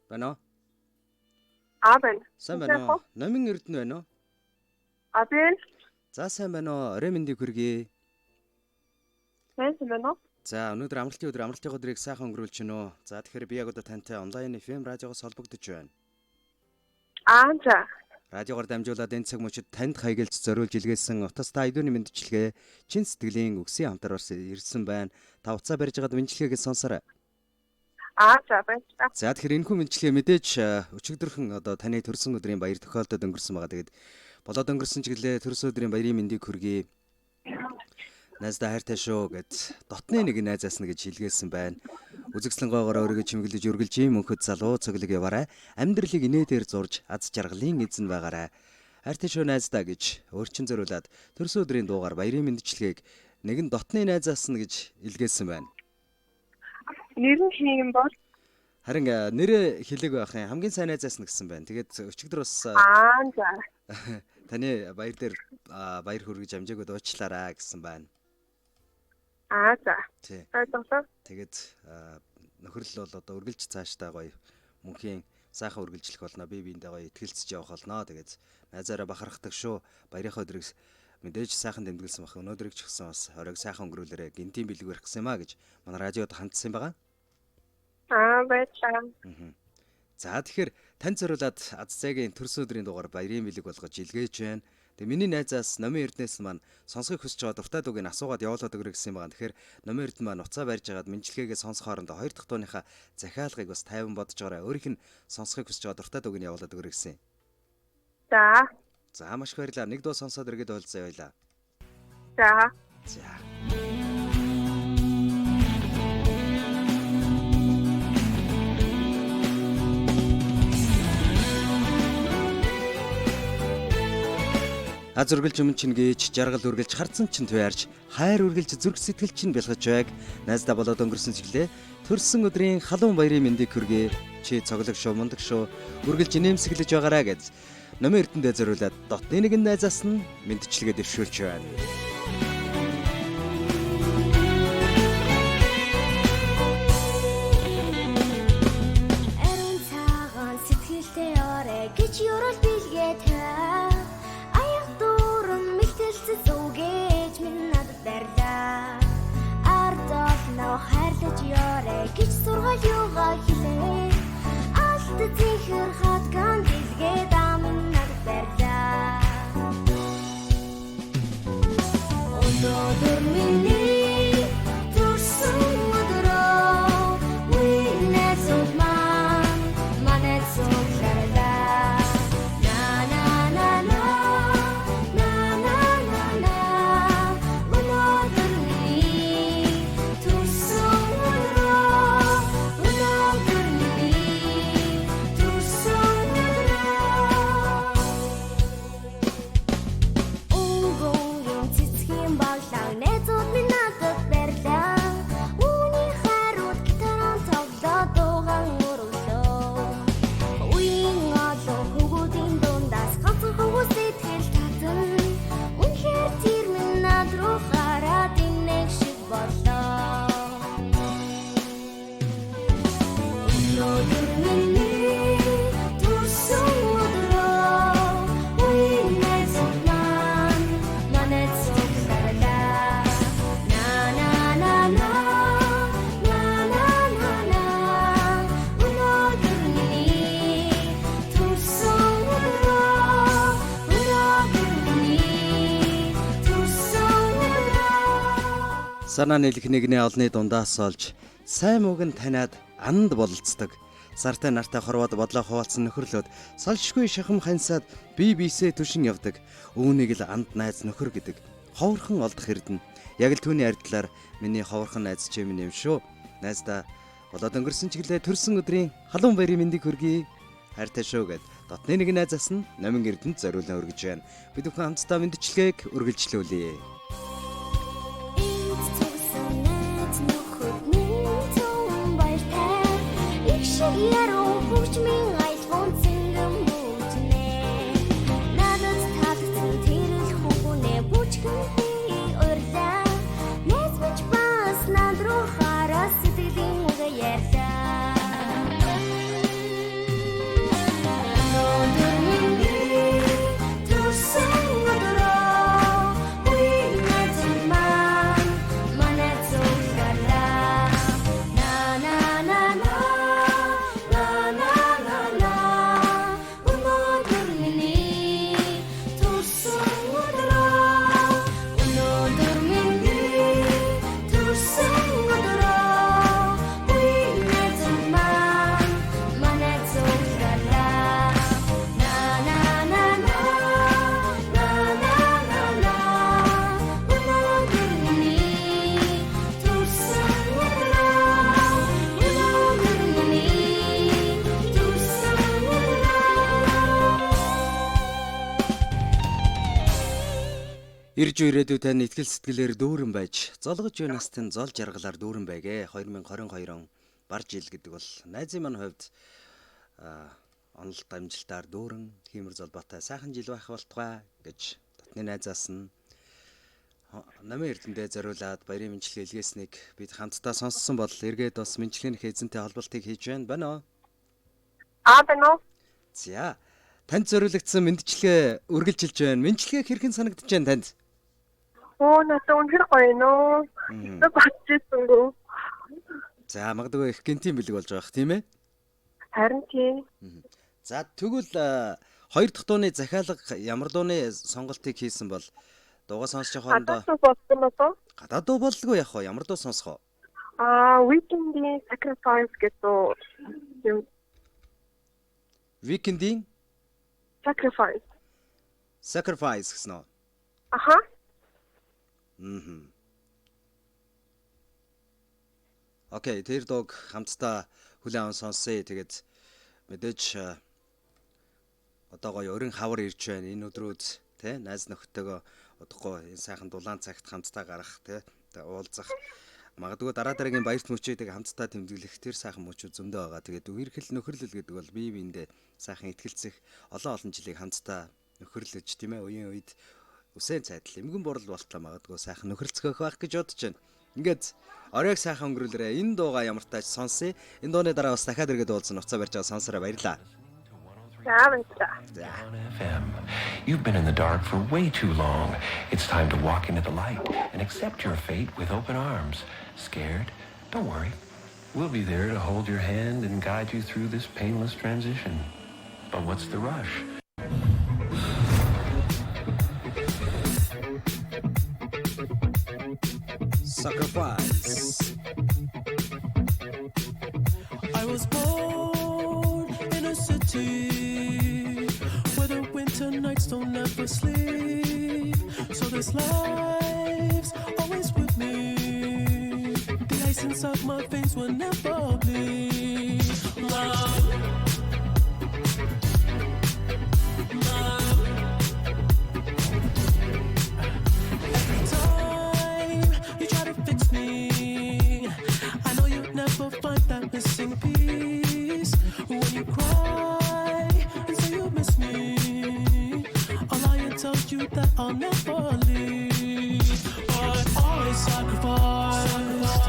Байна уу? Байна. Сайн байна уу? Номин Эрдэнэ байна уу? Тийм. За сайн байна уу? Орой мэндийг хүргэе. Сайн байна уу? За өнөөдөр амралтын өдрийг сайхан өнгөрүүлж байна уу? За тэгэхээр би яг одоо тантай онлайн FM радиогоос холбогдож байна. За. Радиогоор дамжуулаад энэ цаг мөчид танд хаягуулж зориулж илгээсэн утас та айдууны мэдчилгээ чин сэтгэлийн үгсийн хамтараас ирсэн байна. Та уцаа барьж байгаад мэдчилгээгээ сонсоорой. За байна. За тэгэхээр энэхүү мэдчилгээ мэдээж өчигдөрхөн одоо таны төрсөн өдрийн баяр тохиолдод өнгөрсөн байгаа. Тэгээд болоод өнгөрсөн чиглэлээ төрсөн өдрийн баярын мэндийг хүргэе. Найздаа хайртай шүү гэд дотны нэг найзаас нь гэж хэлгээсэн байна. Үзэгслэнгоогоор өөрийгөө чимэглэж үргэлж ийм мөнхөд залуу цоглог яваарай. Амьдралыг инээдээр зурж аз жаргалын эзэн байгаарай. Хайртай шүү найздаа гэж өөрчн зориулаад төрсөн өдрийн дуугаар баярын мэндчилгээг нэгэн дотны найзаас нь гэж илгээсэн байна. Нэр нь хин юм бол? Харин нэрээ хэлээг байх юм. Хамгийн сайн найзаас нь гэсэн байна. Тэгээд өчигдөр бас За. Таны баяр дээр баяр хүргэж амжаагүй уучлаарай гэсэн байна. За. Тий. Ойлголоо. Тэгээд нөхөрлөл бол одоо үргэлж цаашдаа гоё мөнхийн сайхан үргэлжлэх болно. Би биендээ гоё итгэлцэж явах болно. Тэгээд найзаараа бахархдаг шүү. Баярынхаа өдрийг мэдээж сайхан тэмдэглэсэн бах. Өнөөдрийг ч гэсэн бас оройг сайхан өнгөрүүлээрэ гинтийн бэлэг барих гэсэн юм а гэж манай радиод хандсан байгаа. Баярлалаа. За тэгэхээр танд зориулаад аз цайгийн төрсөн өдрийн дугаар баярын бэлэг болгож илгээж байна. Тэгээ миний найзаас Номын Эрдэнэс маань сонсохыг хүсэж байгаа дуртай дууг асуугаад явуулаад өгөрэй гэсэн юм байна. Тэгэхээр Номын Эрдэнэ маань уцаа барьж агаад мэнчилгээгээ сонсох хоорондоо хоёр дахь дууныхаа захиалгыг бас тайван бодож байгаарай. Өөрийнх нь сонсохыг хүсэж байгаа дуртай дууг явуулаад өгөрэй гэсэн. За маш их баярлалаа. Нэг дуу сонсоод иргэд ойлцоо явуулаа. За. Az үргэлж өмнө чинь гэж жаргал үргэлж харцсан чинь туяарч хайр үргэлж зүрх сэтгэл чинь бэлгэж байг найздаа болоод өнгөрсөн чиглэлээ төрсөн өдрийн халуун баярын мэндийг хүргэе чи цоглог шүү мундаг шүү үргэлж инээмсэглэж байгаарай гэж Номын Эрдэнэдээ зориулаад дотны нэгэн найзаас нь мэдчилгээд иршүүлж байна. Арин цагаан сэтгэлтэй орой гэж юрал билгээ тавь зүгэж минь надад барьлаа ардол нөө хайрлаж ёрэ гэж сургал юугаа хэлээ алт зихэр хатган билгээ дамын надад барьлаа өнөөдөр миний төрсөн өдрөө үинэсүүд манайд суулгарлаа Санаа нийлэх нэгний олны дундаас олж сайн мууг нь таниад анд бололцдог. Сартай нартай хорвоод бодлоо хуваалцсан нөхөрлөд салшгүй шахам хансаад бие биесээ түшин явдаг. Үүнийг л анд найз нөхөр гэдэг. Ховорхон олдох эрдэнэ. Яг л түүний ардлаар миний ховорхон найз чи минь юм шүү. Найздаа болоод өнгөрсөн чиглэлээ төрсөн өдрийн халуун баярын мэндийг хүргэе. Хайртай шүү гэд дотны нэг найзаас нь Номын Эрдэнэд зориулан өргөж байна. Бид бүхэн хамтдаа мэндчлэгийг үргэлжлүүлье. Яруу хөгжмийн айлгуун цэнгэн мөчнэ надад таалагдсан тэрэл хүүнэ бүчгэн би урьлаа нэс бич бас над руу хараа сэтгэлийн үг ярьлаа Ирж ирээдүй тань итгэл сэтгэлээр дүүрэн байж, золгож буй настын зол жаргалаар дүүрэн байгээ. 2022 он бар жил гэдэг бол найзын маань хувьд онолт амжилтаар дүүрэн хиймэр золбоотой сайхан жил байх болтугай гэж дотны найзаас нь намын эрдэмтэд зориулаад баярын мэндчилгээ илгээснийг бид хамтдаа сонссон бол эргээд бас мэндчилгээний эзэнтэй холболтыг хийж байна уу? Байна уу? За, танд зориулагдсан мэндчилгээ үргэлжилж байна. Мэндчилгээ хэрхэн санагдаж байна танд? Надад үнэхээр гоё нөө. Батчихсангүй. За, магадгүй их гинтийн бэлэг болж байгаа тийм ээ? Харин тийм. За, тэгвэл хоёр дахь дууны захиалга ямар дууны сонголтыг хийсэн бол дуугаа сонсож хоорондоо гадаад дуу боллгүй яах вэ? Ямар дуу сонсох вэ? Weekend-ийн Sacrifice гэдэг Weekend-ийн Sacrifice гэсэн үү? Аха. Окей, тэр дууг хамтдаа хүлээн аван сонсъё. Тэгээд мэдээж одоо гоё өрн хавар ирж байна. Энэ өдрүүд тий найз нөхдөдөө удахгүй энэ сайхан дулаан цагт хамтдаа гарах тий уулзах. Магадгүй дараа дараагийн баярт мөчүүдийг хамтдаа тэмдэглэх тэр сайхан мөчүүд зөндөө байгаа. Тэгээд үерхэл нөхөрлөл гэдэг бол бие биендээ сайхан итгэлцэх олон жилийг хамтдаа нөхөрлөж тийм ээ үеийн үед үсэн цайдал эмгэн борол болтлоо магадгүй сайхан нөхөрлцгөх байх гэж бодож байна. Ингээд оройг сайхан өнгөрүүлрээ. Энэ дууга ямар тааж сонсъё. Энэ дууны дараа бас дахиад иргэд уулзсан уцаа барьж байгаа сонсороо баярлаа. You've been in the dark for way too long. It's time to walk into the light and accept your fate with open arms. Scared? Don't worry. We'll be there to hold your hand and guide you through this painless transition. But what's the rush? Sacrifice. I was born in a city where the winter nights don't ever sleep. So this life's always with me. The ice inside my veins will never bleed. Love. Every time you try to fix me, I know you'll never find that missing piece. When you cry and say you miss me, I'll lie and tell you that I'll never leave. But I sacrificed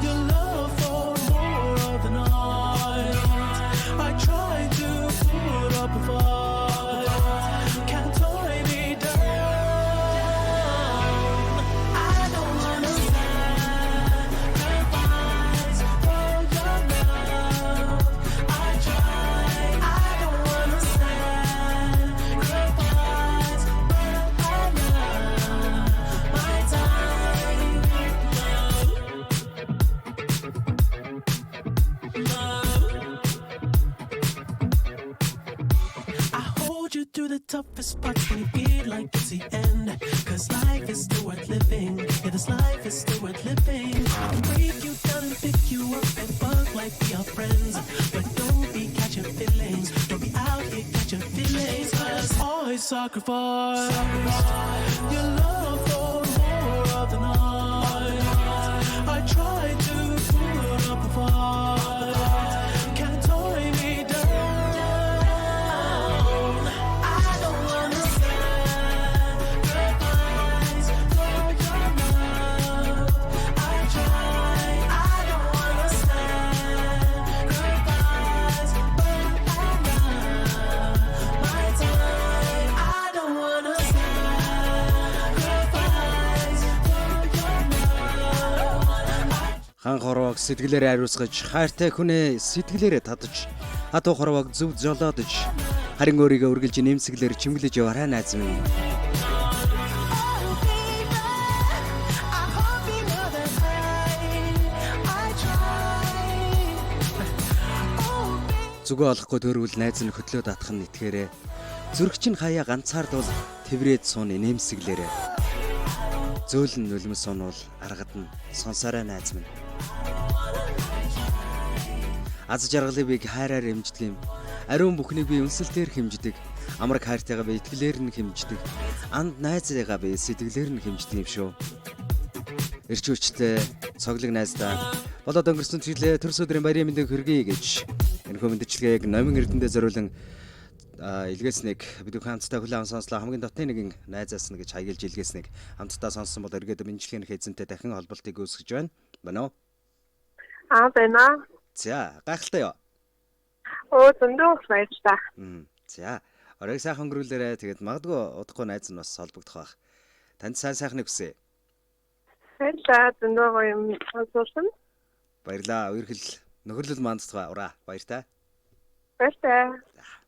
your love for more of the night. I tried to put up a fight, can't tie me down. I don't understand sacrifice for your love. I try, I don't understand sacrifice for your love. My time, I hold you through the toughest parts when you feel like it's the end. Cause life is still worth living. Yeah, this life is still worth living. I'll break you down and pick you up and bug like we are friends. But don't be catching feelings. Don't be out here catching feelings. Cause I sacrifice your love for more of the night. I tried to put up a fight, can't tie me down. I don't understand sacrifice for your love. I try, I don't understand sacrifice for your love. My time, I don't understand sacrifice for your love. Хан хорвоог сэтгэлээрээ ариусгаж, хайртай хүнээ сэтгэлээрээ татаж, хатуу хорвоог зөв жолоодож, харин өөрийгөө үргэлж нэмсэглэр чимглэж яваарай найз минь. Oh baby, I hope you know that I try. Oh baby. Зүгөө олохгүй төрвөл найз нь хөтлөө татах нь итгээрээ. Зүрх чинь хаяа ганцаардвал тэврээд сууны нэмсэглээрээ. Зөөлөн нулимс сонвол аргад нь сонсорой найз минь. Аз жаргалыг би хайраар хэмждэг юм. Ариун бүхнийг би үнсэлтээр хэмждэг. Амар хайртайгаа би итгэлээр нь хэмждэг. Анд найзыгаа би сэтгэлээр нь хэмждэг юм шүү. Эрч хүчтэй цоглог найздаа болоод өнгөрсөн чиглэлээ төрс өдрийн баярын мэндийг хүргэе гэж энэ хөмөндчлэгийг номин эрдэндээ зориулан илгээснийг бид хамтдаа хүлээн сонслоо. Хамгийн дотны нэгэн найзаас нь гэж хаягилж илгээснийг хамтдаа сонссон бол эргээд мэнжлэгийн эзэнтэй дахин холболтыг үүсгэж байна. Байна уу? Байна. За, гайхалтай юу? Зөндөө баярлалаа. За, оройг сайхан өнгөрүүлээрэй. Тэгээд магадгүй удахгүй найз нь бас холбогдох байх. Танд сайн сайхныг хүсье. Баярлалаа. Зөндөө гоё юм сонссон. Баярлаа. Үерхэл нөхөрлөл мандцгаа. Ура. Баяртай. Баярлалаа. За.